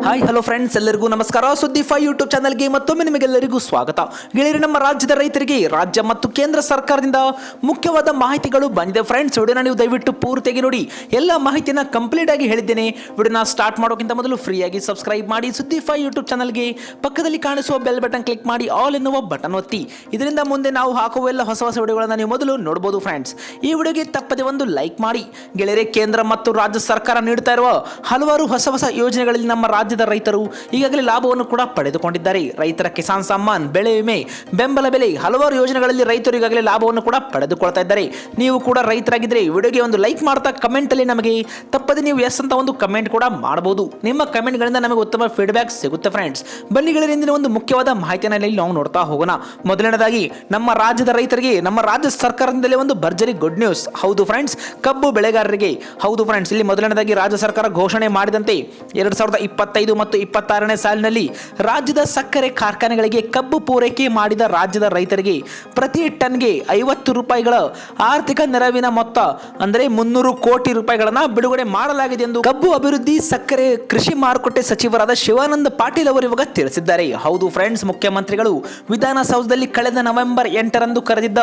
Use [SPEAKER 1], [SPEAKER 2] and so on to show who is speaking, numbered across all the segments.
[SPEAKER 1] Hi hello friends, ಎಲ್ಲರಿಗೂ ನಮಸ್ಕಾರ. ಸುದ್ದಿ 5 ಯೂಟ್ಯೂಬ್ ಚಾನಲ್ಗೆ ಮತ್ತೊಮ್ಮೆ ನಿಮಗೆಲ್ಲರಿಗೂ ಸ್ವಾಗತ. ಗೆಳೆಯರೆ, ನಮ್ಮ ರಾಜ್ಯದ ರೈತರಿಗೆ ರಾಜ್ಯ ಮತ್ತು ಕೇಂದ್ರ ಸರ್ಕಾರದಿಂದ ಮುಖ್ಯವಾದ ಮಾಹಿತಿಗಳು ಬಂದಿದೆ. ಫ್ರೆಂಡ್ಸ್, ವಿಡಿಯೋನ ನೀವು ದಯವಿಟ್ಟು ಪೂರ್ತಿಯಾಗಿ ನೋಡಿ. ಎಲ್ಲ ಮಾಹಿತಿನ ಕಂಪ್ಲೀಟ್ ಆಗಿ ಹೇಳಿದ್ದೇನೆ. ವಿಡಿಯೋನ ಸ್ಟಾರ್ಟ್ ಮಾಡೋಕ್ಕಿಂತ ಮೊದಲು ಫ್ರೀಯಾಗಿ ಸಬ್ಸ್ಕ್ರೈಬ್ ಮಾಡಿ ಸುದ್ದಿ 5 ಯೂಟ್ಯೂಬ್ ಚಾನಲ್ಗೆ ಪಕ್ಕದಲ್ಲಿ ಕಾಣಿಸುವ ಬೆಲ್ ಬಟನ್ ಕ್ಲಿಕ್ ಮಾಡಿ ಆಲ್ ಎನ್ನುವ ಬಟನ್ ಒತ್ತಿ. ಇದರಿಂದ ಮುಂದೆ ನಾವು ಹಾಕುವ ಎಲ್ಲ ಹೊಸ ಹೊಸ ವಿಡಿಯೋಗಳನ್ನು ನೀವು ಮೊದಲು ನೋಡಬಹುದು. ಫ್ರೆಂಡ್ಸ್, ಈ ವಿಡಿಯೋಗೆ ತಪ್ಪದೆ ಒಂದು ಲೈಕ್ ಮಾಡಿ. ಗೆಳೆಯರೆ, ಕೇಂದ್ರ ಮತ್ತು ರಾಜ್ಯ ಸರ್ಕಾರ ನೀಡುತ್ತಾ ಇರುವ ಹಲವಾರು ಹೊಸ ಹೊಸ ಯೋಜನೆಗಳಲ್ಲಿ ನಮ್ಮ ರಾಜ್ಯದ ರೈತರು ಈಗಾಗಲೇ ಲಾಭವನ್ನು ಕೂಡ ಪಡೆದುಕೊಂಡಿದ್ದಾರೆ. ರೈತರ ಕಿಸಾನ್ ಸಮ್ಮಾನ್, ಬೆಳೆ ವಿಮೆ, ಬೆಂಬಲ ಬೆಲೆ, ಹಲವಾರು ಯೋಜನೆಗಳಲ್ಲಿ ರೈತರು ಈಗಾಗಲೇ ಲಾಭವನ್ನು ಕೂಡ ಪಡೆದುಕೊಳ್ತಾ ಇದ್ದಾರೆ. ನೀವು ಕೂಡ ರೈತರಾಗಿದ್ದರೆ ವಿಡಿಯೋಗೆ ಒಂದು ಲೈಕ್ ಮಾಡ್ತಾ ಕಮೆಂಟ್ ಅಲ್ಲಿ ನಮಗೆ ತಪ್ಪದೆ ನೀವು ಎಸ್ ಅಂತ ಒಂದು ಕಮೆಂಟ್ ಕೂಡ ಮಾಡಬಹುದು. ನಿಮ್ಮ ಕಮೆಂಟ್ ಗಳಿಂದ ನಮಗೆ ಉತ್ತಮ ಫೀಡ್ಬ್ಯಾಕ್ ಸಿಗುತ್ತೆ. ಫ್ರೆಂಡ್ಸ್, ಬನ್ನಿ ಗೆಳೆಯರೆ, ಇಂದಿನ ಒಂದು ಮುಖ್ಯವಾದ ಮಾಹಿತಿಯನ್ನು ನಾವು ನೋಡ್ತಾ ಹೋಗೋಣ. ಮೊದಲನೇದಾಗಿ ನಮ್ಮ ರಾಜ್ಯದ ರೈತರಿಗೆ ನಮ್ಮ ರಾಜ್ಯ ಸರ್ಕಾರದಿಂದಲೇ ಒಂದು ಭರ್ಜರಿ ಗುಡ್ ನ್ಯೂಸ್. ಹೌದು ಫ್ರೆಂಡ್ಸ್, ಕಬ್ಬು ಬೆಳೆಗಾರರಿಗೆ ಹೌದು ಫ್ರೆಂಡ್ಸ್, ಇಲ್ಲಿ ಮೊದಲನೇದಾಗಿ ರಾಜ್ಯ ಸರ್ಕಾರ ಘೋಷಣೆ ಮಾಡಿದಂತೆ 2025 ಮತ್ತು 26ನೇ ಸಾಲಿನಲ್ಲಿ ರಾಜ್ಯದ ಸಕ್ಕರೆ ಕಾರ್ಖಾನೆಗಳಿಗೆ ಕಬ್ಬು ಪೂರೈಕೆ ಮಾಡಿದ ರಾಜ್ಯದ ರೈತರಿಗೆ ಪ್ರತಿ ಟನ್ಗೆ 50 ರೂಪಾಯಿಗಳ ಆರ್ಥಿಕ ನೆರವಿನ ಮೊತ್ತ ಅಂದರೆ 300 ಕೋಟಿ ರೂಪಾಯಿಗಳನ್ನ ಬಿಡುಗಡೆ ಮಾಡಲಾಗಿದೆ ಎಂದು ಕಬ್ಬು ಅಭಿವೃದ್ಧಿ ಸಕ್ಕರೆ ಕೃಷಿ ಮಾರುಕಟ್ಟೆ ಸಚಿವರಾದ ಶಿವಾನಂದ ಪಾಟೀಲ್ ಅವರು ಇವಾಗ ತಿಳಿಸಿದ್ದಾರೆ. ಹೌದು ಫ್ರೆಂಡ್ಸ್, ಮುಖ್ಯಮಂತ್ರಿಗಳು ವಿಧಾನಸೌಧದಲ್ಲಿ ಕಳೆದ ನವೆಂಬರ್ 8ರಂದು ಕರೆದಿದ್ದ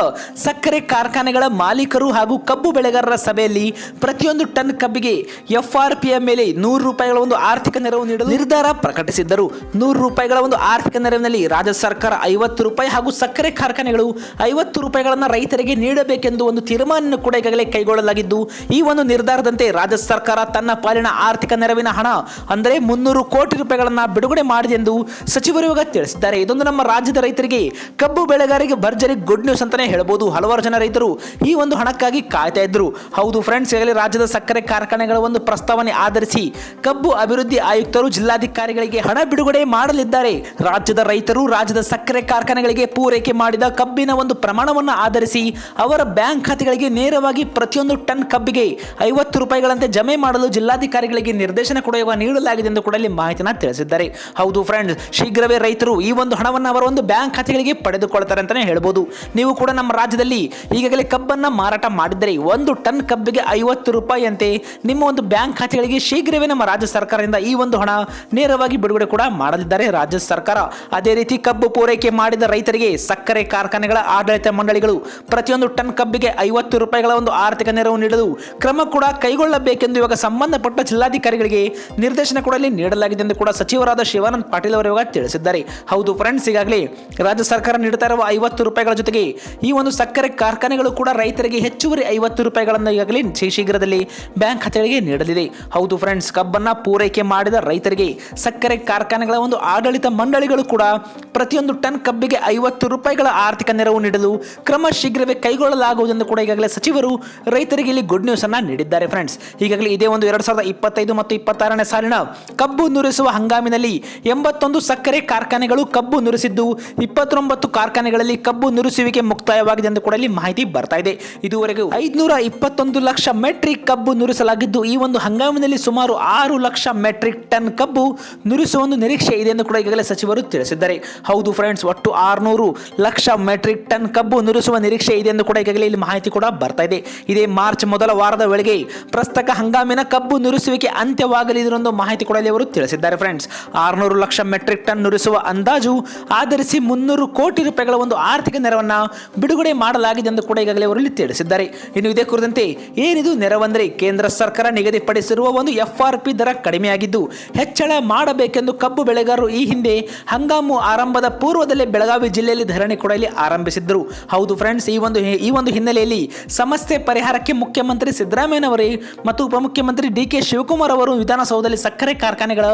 [SPEAKER 1] ಸಕ್ಕರೆ ಕಾರ್ಖಾನೆಗಳ ಮಾಲೀಕರು ಹಾಗೂ ಕಬ್ಬು ಬೆಳೆಗಾರರ ಸಭೆಯಲ್ಲಿ ಪ್ರತಿಯೊಂದು ಟನ್ ಕಬ್ಬಿಗೆ FRPಯ ಮೇಲೆ 100 ರೂಪಾಯಿಗಳ ಒಂದು ಆರ್ಥಿಕ ನೆರವು ನೀಡಲು ನಿರ್ಧಾರ ಪ್ರಕಟಿಸಿದ್ದರು. 100 ರೂಪಾಯಿಗಳ ಒಂದು ಆರ್ಥಿಕ ನೆರವಿನಲ್ಲಿ ರಾಜ್ಯ ಸರ್ಕಾರ 50 ರೂಪಾಯಿ ಹಾಗೂ ಸಕ್ಕರೆ ಕಾರ್ಖಾನೆಗಳು 50 ರೂಪಾಯಿಗಳನ್ನು ರೈತರಿಗೆ ನೀಡಬೇಕೆಂದು ಒಂದು ತೀರ್ಮಾನ ಕೂಡ ಈಗಾಗಲೇ ಕೈಗೊಳ್ಳಲಾಗಿದ್ದು, ಈ ಒಂದು ನಿರ್ಧಾರದಂತೆ ರಾಜ್ಯ ಸರ್ಕಾರ ತನ್ನ ಪಾಲಿನ ಆರ್ಥಿಕ ನೆರವಿನ ಹಣ ಅಂದರೆ 300 ಕೋಟಿ ರೂಪಾಯಿಗಳನ್ನು ಬಿಡುಗಡೆ ಮಾಡಿದೆ ಎಂದು ಸಚಿವರು ಇವಾಗ ತಿಳಿಸಿದ್ದಾರೆ. ಇದೊಂದು ನಮ್ಮ ರಾಜ್ಯದ ರೈತರಿಗೆ, ಕಬ್ಬು ಬೆಳೆಗಾರರಿಗೆ ಭರ್ಜರಿ ಗುಡ್ ನ್ಯೂಸ್ ಅಂತಾನೆ ಹೇಳಬಹುದು. ಹಲವಾರು ಜನ ರೈತರು ಈ ಒಂದು ಹಣಕ್ಕಾಗಿ ಕಾಯ್ತಾ ಇದ್ರು. ಹೌದು ಫ್ರೆಂಡ್ಸ್, ಈಗಾಗಲೇ ರಾಜ್ಯದ ಸಕ್ಕರೆ ಕಾರ್ಖಾನೆಗಳ ಒಂದು ಪ್ರಸ್ತಾವನೆ ಆಧರಿಸಿ ಕಬ್ಬು ಅಭಿವೃದ್ಧಿ ಆಯುಕ್ತರು ಜಿಲ್ಲಾಧಿಕಾರಿಗಳಿಗೆ ಹಣ ಬಿಡುಗಡೆ ಮಾಡಲಿದ್ದಾರೆ. ರಾಜ್ಯದ ರೈತರು ರಾಜ್ಯದ ಸಕ್ಕರೆ ಕಾರ್ಖಾನೆಗಳಿಗೆ ಪೂರೈಕೆ ಮಾಡಿದ ಕಬ್ಬಿನ ಒಂದು ಪ್ರಮಾಣವನ್ನು ಆಧರಿಸಿ ಅವರ ಬ್ಯಾಂಕ್ ಖಾತೆಗಳಿಗೆ ನೇರವಾಗಿ ಪ್ರತಿಯೊಂದು ಟನ್ ಕಬ್ಬಿಗೆ 50 ರೂಪಾಯಿಗಳಂತೆ ಜಮೆ ಮಾಡಲು ಜಿಲ್ಲಾಧಿಕಾರಿಗಳಿಗೆ ನಿರ್ದೇಶನ ಕೂಡ ನೀಡಲಾಗಿದೆ ಎಂದು ಕೂಡ ಇಲ್ಲಿ ಮಾಹಿತಿಯನ್ನು ತಿಳಿಸಿದ್ದಾರೆ. ಹೌದು ಫ್ರೆಂಡ್ಸ್, ಶೀಘ್ರವೇ ರೈತರು ಈ ಒಂದು ಹಣವನ್ನು ಅವರ ಒಂದು ಬ್ಯಾಂಕ್ ಖಾತೆಗಳಿಗೆ ಪಡೆದುಕೊಳ್ತಾರೆ ಅಂತಾನೆ ಹೇಳ್ಬೋದು. ನೀವು ಕೂಡ ನಮ್ಮ ರಾಜ್ಯದಲ್ಲಿ ಈಗಾಗಲೇ ಕಬ್ಬನ್ನ ಮಾರಾಟ ಮಾಡಿದ್ದರೆ ಒಂದು ಟನ್ ಕಬ್ಬಿಗೆ 50 ರೂಪಾಯಿ ಅಂತೆ ನಿಮ್ಮ ಒಂದು ಬ್ಯಾಂಕ್ ಖಾತೆಗಳಿಗೆ ಶೀಘ್ರವೇ ನಮ್ಮ ರಾಜ್ಯ ಸರ್ಕಾರದಿಂದ ಈ ಒಂದು ಹಣ ನೇರವಾಗಿ ಬಿಡುಗಡೆ ಕೂಡ ಮಾಡಲಿದ್ದಾರೆ ರಾಜ್ಯ ಸರ್ಕಾರ. ಅದೇ ರೀತಿ ಕಬ್ಬು ಪೂರೈಕೆ ಮಾಡಿದ ರೈತರಿಗೆ ಸಕ್ಕರೆ ಕಾರ್ಖಾನೆಗಳ ಆಡಳಿತ ಮಂಡಳಿಗಳು ಪ್ರತಿಯೊಂದು ಟನ್ ಕಬ್ಬಿಗೆ 50 ರೂಪಾಯಿಗಳ ಒಂದು ಆರ್ಥಿಕ ನೆರವು ನೀಡಲು ಕ್ರಮ ಕೂಡ ಕೈಗೊಳ್ಳಬೇಕೆಂದು ಇವಾಗ ಸಂಬಂಧಪಟ್ಟ ಜಿಲ್ಲಾಧಿಕಾರಿಗಳಿಗೆ ನಿರ್ದೇಶನ ಕೂಡ ನೀಡಲಾಗಿದೆ ಎಂದು ಕೂಡ ಸಚಿವರಾದ ಶಿವಾನಂದ ಪಾಟೀಲ್ ಅವರು ಇವಾಗ ತಿಳಿಸಿದ್ದಾರೆ. ಹೌದು ಫ್ರೆಂಡ್ಸ್, ಈಗಾಗಲೇ ರಾಜ್ಯ ಸರ್ಕಾರ ನೀಡುತ್ತಾ ಇರುವ 50 ರೂಪಾಯಿಗಳ ಜೊತೆಗೆ ಈ ಒಂದು ಸಕ್ಕರೆ ಕಾರ್ಖಾನೆಗಳು ಕೂಡ ರೈತರಿಗೆ ಹೆಚ್ಚುವರಿ 50 ರೂಪಾಯಿಗಳನ್ನು ಈಗಾಗಲೇ ಶೀಘ್ರದಲ್ಲಿ ಬ್ಯಾಂಕ್ ಖಾತೆಗಳಿಗೆ ನೀಡಲಿದೆ. ಹೌದು ಫ್ರೆಂಡ್ಸ್, ಕಬ್ಬನ್ನ ಪೂರೈಕೆ ಮಾಡಿದ ರೈತರಿಗೆ ಸಕ್ಕರೆ ಕಾರ್ಖಾನೆಗಳ ಒಂದು ಆಡಳಿತ ಮಂಡಳಿಗಳು ಕೂಡ ಪ್ರತಿಯೊಂದು ಟನ್ ಕಬ್ಬಿಗೆ 50 ರೂಪಾಯಿಗಳ ಆರ್ಥಿಕ ನೆರವು ನೀಡಲು ಕ್ರಮ ಶೀಘ್ರವೇ ಕೈಗೊಳ್ಳಲಾಗುವುದೆಂದು ಕೂಡ ಈಗಾಗಲೇ ಸಚಿವರು ರೈತರಿಗೆ ಇಲ್ಲಿ ಗುಡ್ ನ್ಯೂಸ್ ಅನ್ನ ನೀಡಿದ್ದಾರೆ. ಫ್ರೆಂಡ್ಸ್, ಈಗಾಗಲೇ ಇದೇ ಒಂದು 2025 ಮತ್ತು 26ನೇ ಸಾಲಿನ ಕಬ್ಬು ನುರಿಸುವ ಹಂಗಾಮಿನಲ್ಲಿ 81 ಸಕ್ಕರೆ ಕಾರ್ಖಾನೆಗಳು ಕಬ್ಬು ನುರಿಸಿದ್ದು 29 ಕಾರ್ಖಾನೆಗಳಲ್ಲಿ ಕಬ್ಬು ನುರಿಸುವಿಕೆ ಮುಕ್ತಾಯವಾಗಿದೆ ಎಂದು ಕೂಡ ಇಲ್ಲಿ ಮಾಹಿತಿ ಬರ್ತಾ ಇದೆ. ಇದುವರೆಗೂ 521 ಲಕ್ಷ ಮೆಟ್ರಿಕ್ ಕಬ್ಬು ನುರಿಸಲಾಗಿದ್ದು, ಈ ಒಂದು ಹಂಗಾಮಿನಲ್ಲಿ ಸುಮಾರು 6 ಲಕ್ಷ ಮೆಟ್ರಿಕ್ ಟನ್ ಕಬ್ಬು ನುರಿಸುವ ಒಂದು ನಿರೀಕ್ಷೆ ಇದೆ ಎಂದು ಕೂಡ ಈಗಾಗಲೇ ಸಚಿವರು ತಿಳಿಸಿದ್ದಾರೆ. ಹೌದು ಫ್ರೆಂಡ್ಸ್, ಒಟ್ಟು 600 ಲಕ್ಷ ಮೆಟ್ರಿಕ್ ಟನ್ ಕಬ್ಬು ನುರಿಸುವ ನಿರೀಕ್ಷೆ ಇದೆ ಎಂದು ಕೂಡ ಈಗಾಗಲೇ ಇಲ್ಲಿ ಮಾಹಿತಿ ಕೂಡ ಬರ್ತಾ ಇದೆ. ಇದೇ ಮಾರ್ಚ್ ಮೊದಲ ವಾರದ ವೇಳೆಗೆ ಪ್ರಸಕ್ತ ಹಂಗಾಮಿನ ಕಬ್ಬು ನುರಿಸುವಿಕೆ ಅಂತ್ಯವಾಗಲಿದೆ ಎಂದು ಮಾಹಿತಿ ಕೂಡ ಅವರು ತಿಳಿಸಿದ್ದಾರೆ. ಫ್ರೆಂಡ್ಸ್, 600 ಲಕ್ಷ ಮೆಟ್ರಿಕ್ ಟನ್ ನುರಿಸುವ ಅಂದಾಜು ಆಧರಿಸಿ 300 ಕೋಟಿ ರೂಪಾಯಿಗಳ ಒಂದು ಆರ್ಥಿಕ ನೆರವನ್ನ ಬಿಡುಗಡೆ ಮಾಡಲಾಗಿದೆ ಎಂದು ಕೂಡ ಈಗಾಗಲೇ ಅವರು ಇಲ್ಲಿ ತಿಳಿಸಿದ್ದಾರೆ. ಇನ್ನು ಇದೇ ಕುರಿತಂತೆ ಏನಿದು ನೆರವಂದ್ರೆ, ಕೇಂದ್ರ ಸರ್ಕಾರ ನಿಗದಿಪಡಿಸಿರುವ ಒಂದು FRP ದರ ಕಡಿಮೆಯಾಗಿದ್ದು ಹೆಚ್ಚಳ ಮಾಡಬೇಕೆಂದು ಕಬ್ಬು ಬೆಳೆಗಾರರು ಈ ಹಿಂದೆ ಹಂಗಾಮು ಆರಂಭದ ಪೂರ್ವದಲ್ಲೇ ಬೆಳಗಾವಿ ಜಿಲ್ಲೆಯಲ್ಲಿ ಧರಣಿ ಕೂಡ ಇಲ್ಲಿ ಆರಂಭಿಸಿದ್ರು. ಹೌದು ಫ್ರೆಂಡ್ಸ್, ಈ ಒಂದು ಹಿನ್ನೆಲೆಯಲ್ಲಿ ಸಮಸ್ಯೆ ಪರಿಹಾರಕ್ಕೆ ಮುಖ್ಯಮಂತ್ರಿ ಸಿದ್ದರಾಮಯ್ಯನವರೇ ಮತ್ತು ಉಪಮುಖ್ಯಮಂತ್ರಿ DK ಶಿವಕುಮಾರ್ ಅವರು ವಿಧಾನಸೌಧದಲ್ಲಿ ಸಕ್ಕರೆ ಕಾರ್ಖಾನೆಗಳ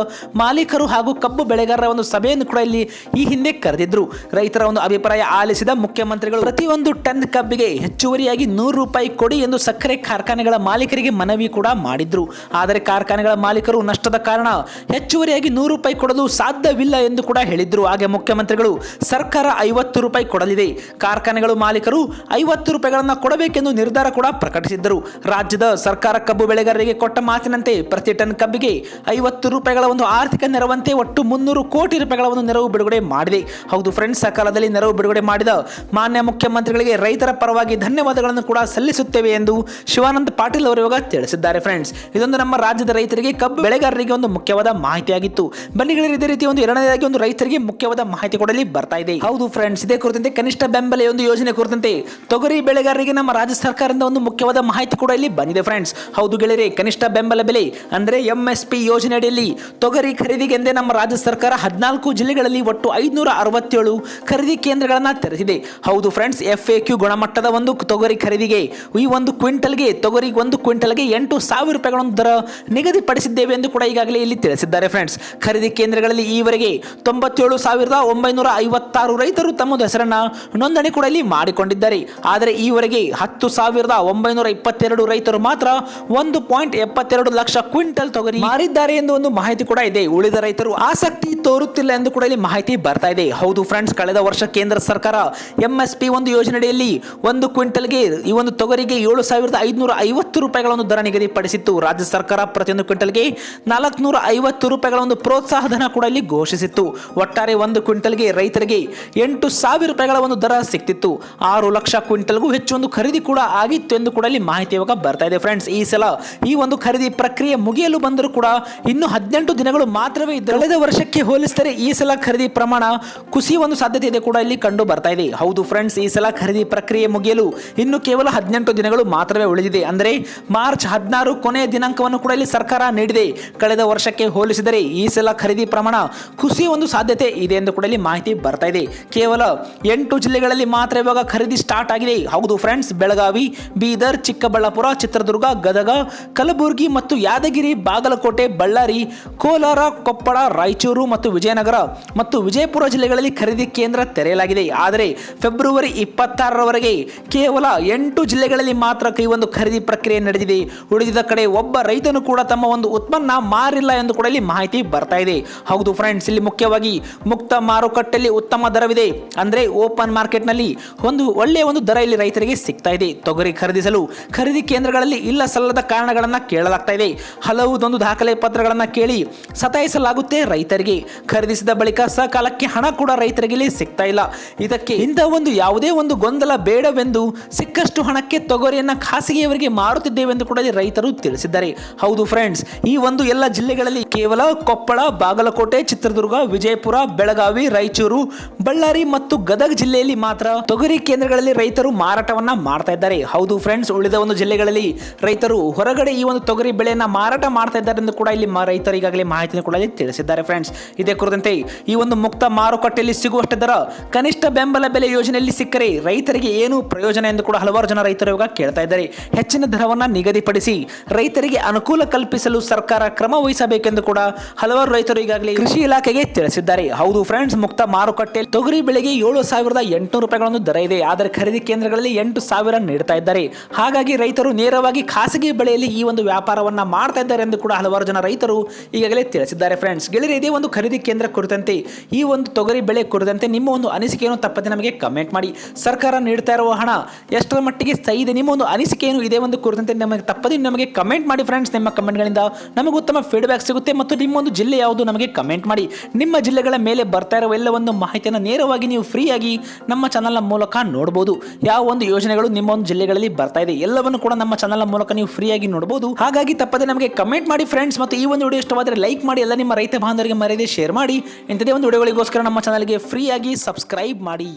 [SPEAKER 1] ಮಾಲೀಕರು ಹಾಗೂ ಕಬ್ಬು ಬೆಳೆಗಾರರ ಒಂದು ಸಭೆಯನ್ನು ಕೂಡ ಇಲ್ಲಿ ಈ ಹಿಂದೆ ಕರೆದಿದ್ರು. ರೈತರ ಒಂದು ಅಭಿಪ್ರಾಯ ಆಲಿಸಿದ ಮುಖ್ಯಮಂತ್ರಿಗಳು ಪ್ರತಿಯೊಂದು ಟನ್ ಕಬ್ಬಿಗೆ ಹೆಚ್ಚುವರಿಯಾಗಿ 100 ರೂಪಾಯಿ ಕೊಡಿ ಎಂದು ಸಕ್ಕರೆ ಕಾರ್ಖಾನೆಗಳ ಮಾಲೀಕರಿಗೆ ಮನವಿ ಕೂಡ ಮಾಡಿದ್ರು. ಆದರೆ ಕಾರ್ಖಾನೆಗಳ ಮಾಲೀಕರು ನಷ್ಟದ ಕಾರಣ ಹೆಚ್ಚುವರಿಯಾಗಿ 100 ರೂಪಾಯಿ ಕೊಡಲು ಸಾಧ್ಯವಿಲ್ಲ ಎಂದು ಕೂಡ ಹೇಳಿದ್ರು. ಹಾಗೆ ಮುಖ್ಯಮಂತ್ರಿಗಳು ಸರ್ಕಾರ 50 ರೂಪಾಯಿ ಕೊಡಲಿದೆ, ಕಾರ್ಖಾನೆಗಳು ಮಾಲೀಕರು 50 ರೂಪಾಯಿಗಳನ್ನು ಕೊಡಬೇಕೆಂದು ನಿರ್ಧಾರ ಕೂಡ ಪ್ರಕಟಿಸಿದ್ದರು. ರಾಜ್ಯದ ಸರ್ಕಾರ ಕಬ್ಬು ಬೆಳೆಗಾರರಿಗೆ ಕೊಟ್ಟ ಮಾತಿನಂತೆ ಪ್ರತಿ ಟನ್ ಕಬ್ಬಿಗೆ 50 ರೂಪಾಯಿಗಳ ಒಂದು ಆರ್ಥಿಕ ನೆರವಂತೆ ಒಟ್ಟು 300 ಕೋಟಿ ರೂಪಾಯಿಗಳ ಒಂದು ನೆರವು ಬಿಡುಗಡೆ ಮಾಡಿದೆ. ಹೌದು ಫ್ರೆಂಡ್ಸ್, ಸಕಾಲದಲ್ಲಿ ನೆರವು ಬಿಡುಗಡೆ ಮಾಡಿದ ಮಾನ್ಯ ಮುಖ್ಯಮಂತ್ರಿಗಳಿಗೆ ರೈತರ ಪರವಾಗಿ ಧನ್ಯವಾದಗಳನ್ನು ಕೂಡ ಸಲ್ಲಿಸುತ್ತೇವೆ ಎಂದು ಶಿವಾನಂದ ಪಾಟೀಲ್ ಅವರು ಇವಾಗ ತಿಳಿಸಿದ್ದಾರೆ. ಫ್ರೆಂಡ್ಸ್, ಇದೊಂದು ನಮ್ಮ ರಾಜ್ಯದ ರೈತರಿಗೆ ಕಬ್ಬು ಬೆಳೆಗಾರರಿಗೆ ಒಂದು ಮುಖ್ಯವಾದ ಮಾಹಿತಿಯಾಗಿತ್ತು. ಬನ್ನಿ ಗೆಳೆಯರೆ, ಇದೇ ರೀತಿ ಒಂದು ಎರಡನೇದಾಗಿ ಒಂದು ರೈತರಿಗೆ ಮುಖ್ಯವಾದ ಮಾಹಿತಿ ಕೊಡಲಿ ಬರ್ತಾ ಇದೆ. ಹೌದು ಫ್ರೆಂಡ್ಸ್, ಇದೇ ಕುರಿತಂತೆ ಕನಿಷ್ಠ ಬೆಂಬಲ ಒಂದು ಯೋಜನೆ ಕುರಿತಂತೆ ತೊಗರಿ ಬೆಳೆಗಾರರಿಗೆ ನಮ್ಮ ರಾಜ್ಯ ಸರ್ಕಾರದಿಂದ ಒಂದು ಮುಖ್ಯವಾದ ಮಾಹಿತಿ ಕೂಡ ಇಲ್ಲಿ ಬಂದಿದೆ ಫ್ರೆಂಡ್ಸ್. ಹೌದು ಗೆಳೆಯರೆ, ಕನಿಷ್ಠ ಬೆಂಬಲ ಬೆಲೆ ಅಂದ್ರೆ MSP ಯೋಜನೆ ಅಡಿಯಲ್ಲಿ ತೊಗರಿ ಖರೀದಿಗೆಂದೇ ನಮ್ಮ ರಾಜ್ಯ ಸರ್ಕಾರ 14 ಜಿಲ್ಲೆಗಳಲ್ಲಿ ಒಟ್ಟು 567 ಖರೀದಿ ಕೇಂದ್ರಗಳನ್ನ ತೆರೆದಿದೆ. ಹೌದು ಫ್ರೆಂಡ್ಸ್, FAQ ಗುಣಮಟ್ಟದ ಒಂದು ತೊಗರಿ ಖರೀದಿಗೆ ಈ ಒಂದು ಕ್ವಿಂಟಲ್ಗೆ ತೊಗರಿ ಒಂದು ಕ್ವಿಂಟಲ್ಗೆ 8,000 ರೂಪಾಯಿಗಳನ್ನು ದರ ನಿಗದಿಪಡಿಸಿದ್ದೇವೆ ಎಂದು ಕೂಡ ಈಗಾಗಲೇ ಇಲ್ಲಿ ತಿಳಿಸಿದ್ದಾರೆ ಫ್ರೆಂಡ್ಸ್. ಖರೀದಿ ಕೇಂದ್ರಗಳಲ್ಲಿ ಈವರೆಗೆ 97,956 ರೈತರು ತಮ್ಮ ಹೆಸರನ್ನ ನೋಂದಣಿ ಕೂಡ ಇಲ್ಲಿ ಮಾಡಿಕೊಂಡಿದ್ದಾರೆ. ಆದರೆ ಈವರೆಗೆ 10,922 ರೈತರು ಮಾತ್ರ 1.72 ಲಕ್ಷ ಕ್ವಿಂಟಲ್ ತೊಗರಿ ಮಾರಿದ್ದಾರೆ ಎಂದು ಒಂದು ಮಾಹಿತಿ ಕೂಡ ಇದೆ. ಉಳಿದ ರೈತರು ಆಸಕ್ತಿ ತೋರುತ್ತಿಲ್ಲ ಎಂದು ಕೂಡ ಇಲ್ಲಿ ಮಾಹಿತಿ ಬರ್ತಾ ಇದೆ. ಹೌದು ಫ್ರೆಂಡ್ಸ್, ಕಳೆದ ವರ್ಷ ಕೇಂದ್ರ ಸರ್ಕಾರ MSP ಒಂದು ಯೋಜನೆಯಲ್ಲಿ ಒಂದು ಕ್ವಿಂಟಲ್ಗೆ ಈ ಒಂದು ತೊಗರಿಗೆ 7,550 ರೂಪಾಯಿಗಳ ಒಂದು ದರ ನಿಗದಿಪಡಿಸಿತ್ತು. ರಾಜ್ಯ ಸರ್ಕಾರ ಪ್ರತಿಯೊಂದು ಕ್ವಿಂಟಲ್ಗೆ 450 ರೂಪಾಯಿಗಳ ಒಂದು ಪ್ರೋತ್ಸಾಹ ಧನ ಕೂಡ ಇಲ್ಲಿ ಘೋಷಿಸಿತ್ತು. ಒಟ್ಟಾರೆ ಒಂದು ಕ್ವಿಂಟಲ್ಗೆ ರೈತರಿಗೆ 8,000 ರೂಪಾಯಿಗಳ ಒಂದು ದರ ಸಿಕ್ತಿತ್ತು. 6 ಲಕ್ಷ ಕ್ವಿಂಟಲ್ಗೂ ಹೆಚ್ಚು ಒಂದು ಖರೀದಿ ಕೂಡ ಆಗಿತ್ತು ಎಂದು ಕೂಡ ಇಲ್ಲಿ ಮಾಹಿತಿ ಇವಾಗ ಬರ್ತಾ ಇದೆ ಫ್ರೆಂಡ್ಸ್. ಈ ಸಲ ಈ ಒಂದು ಖರೀದಿ ಪ್ರಕ್ರಿಯೆ ಮುಗಿಯಲು ಬಂದರೂ ಕೂಡ ಇನ್ನು 18 ದಿನಗಳು ಮಾತ್ರವೇ ಇದ್ದು ಕಳೆದ ವರ್ಷಕ್ಕೆ ಹೋಲಿಸಿದರೆ ಈ ಸಲ ಖರೀದಿ ಪ್ರಮಾಣ ಕುಸಿಯುವ ಒಂದು ಸಾಧ್ಯತೆ ಇದೆ ಕೂಡ ಇಲ್ಲಿ ಕಂಡು ಬರ್ತಾ ಇದೆ. ಹೌದು ಫ್ರೆಂಡ್ಸ್, ಈ ಸಲ ಖರೀದಿ ಪ್ರಕ್ರಿಯೆ ಮುಗಿಯಲು ಇನ್ನು ಕೇವಲ 18 ದಿನಗಳು ಮಾತ್ರವೇ ಉಳಿದಿದೆ. ಅಂದರೆ ಮಾರ್ಚ್ 16 ಕೊನೆಯ ದಿನಾಂಕವನ್ನು ಕೂಡ ಇಲ್ಲಿ ಸರ್ಕಾರ ನೀಡಿದೆ. ಕಳೆದ ವರ್ಷಕ್ಕೆ ಹೋಲಿಸಿದರೆ ಈ ಸಲ ಖರೀದಿ ಪ್ರಮಾಣ ಕುಸಿಯುವ ಒಂದು ಸಾಧ್ಯತೆ ಇದೆ ಎಂದು ಕೂಡ ಇಲ್ಲಿ ಮಾಹಿತಿ ಬರ್ತಾ ಇದೆ. ಕೇವಲ 8 ಜಿಲ್ಲೆಗಳಲ್ಲಿ ಮಾತ್ರ ಇವಾಗ ಖರೀದಿ ಸ್ಟಾರ್ಟ್ ಆಗಿದೆ. ಹೌದು ಫ್ರೆಂಡ್ಸ್, ಬೆಳಗಾವಿ, ಬೀದರ್, ಚಿಕ್ಕಬಳ್ಳಾಪುರ, ಚಿತ್ರದುರ್ಗ, ಗದಗ, ಕಲಬುರಗಿ ಮತ್ತು ಯಾದಗಿರಿ, ಬಾಗಲಕೋಟೆ, ಬಳ್ಳಾರಿ, ಕೋಲಾರ, ಕೊಪ್ಪಳ, ರಾಯಚೂರು ಮತ್ತು ವಿಜಯನಗರ ಮತ್ತು ವಿಜಯಪುರ ಜಿಲ್ಲೆಗಳಲ್ಲಿ ಖರೀದಿ ಕೇಂದ್ರ ತೆರೆಯಲಾಗಿದೆ. ಆದರೆ ಫೆಬ್ರವರಿ 26ರವರೆಗೆ ಕೇವಲ 8 ಜಿಲ್ಲೆಗಳಲ್ಲಿ ಮಾತ್ರ ಈ ಒಂದು ಖರೀದಿ ಪ್ರಕ್ರಿಯೆ ನಡೆದಿದೆ. ಉಳಿದ ಕಡೆ ಒಬ್ಬ ರೈತನು ಕೂಡ ತಮ್ಮ ಒಂದು ಉತ್ಪನ್ನ ಮಾರಿಲ್ಲ ಎಂದು ಕೂಡ ಇಲ್ಲಿ ಮಾಹಿತಿ ಬರ್ತಾ ಇದೆ. ಹೌದು ಫ್ರೆಂಡ್ಸ್, ಇಲ್ಲಿ ಮುಖ್ಯವಾಗಿ ಮುಕ್ತ ಮಾರುಕಟ್ಟೆಯಲ್ಲಿ ಉತ್ತಮ ದರವಿದೆ. ಅಂದ್ರೆ ಓಪನ್ ಮಾರ್ಕೆಟ್ ನಲ್ಲಿ ಒಂದು ಒಳ್ಳೆಯ ಒಂದು ದರ ಇಲ್ಲಿ ರೈತರಿಗೆ ಸಿಗ್ತಾ ಇದೆ. ತೊಗರಿ ಖರೀದಿಸಲು ಖರೀದಿ ಕೇಂದ್ರಗಳಲ್ಲಿ ಇಲ್ಲ ಸಲ್ಲದ ಕಾರಣಗಳನ್ನ ಕೇಳಲಾಗ್ತಾ ಇದೆ. ಹಲವು ದಾಖಲೆ ಪತ್ರಗಳನ್ನ ಕೇಳಿ ಸತಾಯಿಸಲಾಗುತ್ತೆ ರೈತರಿಗೆ. ಖರೀದಿಸಿದ ಬಳಿಕ ಸಕಾಲಕ್ಕೆ ಹಣ ಕೂಡ ರೈತರಿಗೆ ಇಲ್ಲಿ ಸಿಗ್ತಾ ಇಲ್ಲ. ಇದಕ್ಕೆ ಇಂಥ ಒಂದು ಯಾವುದೇ ಒಂದು ಗೊಂದಲ ಬೇಡವೆಂದು ಸಿಕ್ಕಷ್ಟು ಹಣಕ್ಕೆ ತೊಗರಿಯನ್ನ ಖಾಸಗಿಯವರಿಗೆ ಮಾರುತ್ತಿದ್ದೇವೆ ಎಂದು ಕೂಡ ರೈತರು ತಿಳಿಸಿದ್ದಾರೆ. ಹೌದು ಫ್ರೆಂಡ್ಸ್, ಈ ಒಂದು ಎಲ್ಲ ಜಿಲ್ಲೆಗಳಲ್ಲಿ ಕೇವಲ ಕೊಪ್ಪಳ, ಬಾಗಲಕೋಟೆ, ಚಿತ್ರದುರ್ಗ, ವಿಜಯಪುರ, ಬೆಳಗಾವಿ, ರಾಯಚೂರು, ಬಳ್ಳಾರಿ ಮತ್ತು ಗದಗ ಜಿಲ್ಲೆಯಲ್ಲಿ ಮಾತ್ರ ತೊಗರಿ ಕೇಂದ್ರಗಳಲ್ಲಿ ರೈತರು ಮಾರಾಟವನ್ನ ಮಾಡ್ತಾ ಇದ್ದಾರೆ. ಹೌದು ಫ್ರೆಂಡ್ಸ್, ಉಳಿದ ಒಂದು ಜಿಲ್ಲೆಗಳಲ್ಲಿ ರೈತರು ಹೊರಗಡೆ ಈ ಒಂದು ತೊಗರಿ ಬೆಳೆಯನ್ನ ಮಾರಾಟ ಮಾಡ್ತಾ ಇದ್ದಾರೆ ಎಂದು ಕೂಡ ಇಲ್ಲಿ ರೈತರು ಈಗಾಗಲೇ ಮಾಹಿತಿ ಕೂಡ ತಿಳಿಸಿದ್ದಾರೆ ಫ್ರೆಂಡ್ಸ್. ಇದೇ ಕುರಿತಂತೆ ಈ ಒಂದು ಮುಕ್ತ ಮಾರುಕಟ್ಟೆಯಲ್ಲಿ ಸಿಗುವಷ್ಟು ದರ ಕನಿಷ್ಠ ಬೆಂಬಲ ಬೆಲೆ ಯೋಜನೆಯಲ್ಲಿ ಸಿಕ್ಕರೆ ರೈತರಿಗೆ ಏನು ಪ್ರಯೋಜನ ಎಂದು ಕೂಡ ಹಲವಾರು ಜನ ರೈತರು ಇವಾಗ ಕೇಳ್ತಾ ಇದ್ದಾರೆ. ಹೆಚ್ಚಿನ ದರವನ್ನ ನಿಗದಿಪಡಿಸಿ ರೈತರಿಗೆ ಅನುಕೂಲ ಕಲ್ಪಿಸಲು ಸರ್ಕಾರ ಕ್ರಮ ವಹಿಸಬೇಕೆಂದು ಕೂಡ ಹಲವಾರು ರೈತರು ಈಗಾಗಲೇ ಕೃಷಿ ಇಲಾಖೆಗೆ ತಿಳಿಸಿದ್ದಾರೆ. ಹೌದು ಫ್ರೆಂಡ್ಸ್, ಮುಕ್ತ ಮಾರುಕಟ್ಟೆಯಲ್ಲಿ ತೊಗರಿ ಬೆಳೆಗೆ 7,800 ರೂಪಾಯಿಗಳನ್ನು ದರ ಇದೆ. ಆದರೆ ಖರೀದಿ ಕೇಂದ್ರಗಳಲ್ಲಿ 8,000 ನೀಡ್ತಾ ಇದ್ದಾರೆ. ಹಾಗಾಗಿ ರೈತರು ನೇರವಾಗಿ ಖಾಸಗಿ ಬೆಳೆಯಲ್ಲಿ ಈ ಒಂದು ವ್ಯಾಪಾರವನ್ನ ಮಾಡ್ತಾ ಇದ್ದಾರೆ ಎಂದು ಕೂಡ ಹಲವಾರು ಜನ ರೈತರು ಈಗಾಗಲೇ ತಿಳಿಸಿದ್ದಾರೆ ಫ್ರೆಂಡ್ಸ್. ಗೆಳೆಯರೆ, ಇದೇ ಒಂದು ಖರೀದಿ ಕೇಂದ್ರ ಕುರಿತಂತೆ ಈ ಒಂದು ತೊಗರಿ ಬೆಳೆ ಕುರಿತಂತೆ ನಿಮ್ಮ ಒಂದು ಅನಿಸಿಕೆಯನ್ನು ತಪ್ಪದೆ ನಮಗೆ ಕಮೆಂಟ್ ಮಾಡಿ. ಸರ್ಕಾರ ನೀಡ್ತಾ ಇರುವ ಹಣ ಎಷ್ಟರ ಮಟ್ಟಿಗೆ ಸಹಿ ಇದೆ, ನಿಮ್ಮ ಒಂದು ಅನಿಸಿಕೆಯನ್ನು ಇದೇ ಒಂದು ಕುರಿತಂತೆ ನಮಗೆ ತಪ್ಪದೆ ನಮಗೆ ಕಮೆಂಟ್ ಮಾಡಿ ಫ್ರೆಂಡ್ಸ್. ನಿಮ್ಮ ಕಮೆಂಟ್ಗಳಿಂದ ನಮಗೆ ಉತ್ತಮ ಫೀಡ್ಬ್ಯಾಕ್ ಸಿಗುತ್ತೆ ಮತ್ತು ನಿಮ್ಮ ಒಂದು ಜಿಲ್ಲೆ ಯಾವುದು ನಮಗೆ ಕಮೆಂಟ್ ಮಾಡಿ. ನಿಮ್ಮ ಜಿಲ್ಲೆಗಳ ಮೇಲೆ ಬರ್ತಾ ಇರುವ ಎಲ್ಲ ಒಂದು ಮಾಹಿತಿಯನ್ನು ನೇರವಾಗಿ ನೀವು ಫ್ರೀಯಾಗಿ ನಮ್ಮ ಚಾನಲ್ನ ಮೂಲಕ ನೋಡಬಹುದು. ಯಾವ ಒಂದು ಯೋಜನೆಗಳು ನಿಮ್ಮ ಒಂದು ಜಿಲ್ಲೆಗಳಲ್ಲಿ ಬರ್ತಾ ಇದೆ ಎಲ್ಲವನ್ನು ಕೂಡ ನಮ್ಮ ಚಾನಲ್ನ ಮೂಲಕ ನೀವು ಫ್ರೀಯಾಗಿ ನೋಡಬಹುದು. ಹಾಗಾಗಿ ತಪ್ಪದೆ ನಮಗೆ ಕಮೆಂಟ್ ಮಾಡಿ ಫ್ರೆಂಡ್ಸ್. ಮತ್ತು ಈ ಒಂದು ವಿಡಿಯೋ ಇಷ್ಟವಾದರೆ ಲೈಕ್ ಮಾಡಿ, ಎಲ್ಲ ನಿಮ್ಮ ರೈತ ಬಾಂಧವರಿಗೆ ಮರೆಯದೆ ಶೇರ್ ಮಾಡಿ. ಇಂಥದೇ ಒಂದು ವಿಡಿಯೋಗಳಿಗೋಸ್ಕರ ನಮ್ಮ ಚಾನಲ್ಗೆ ಫ್ರೀಯಾಗಿ ಸಬ್ಸ್ಕ್ರೈಬ್ ಮಾಡಿ.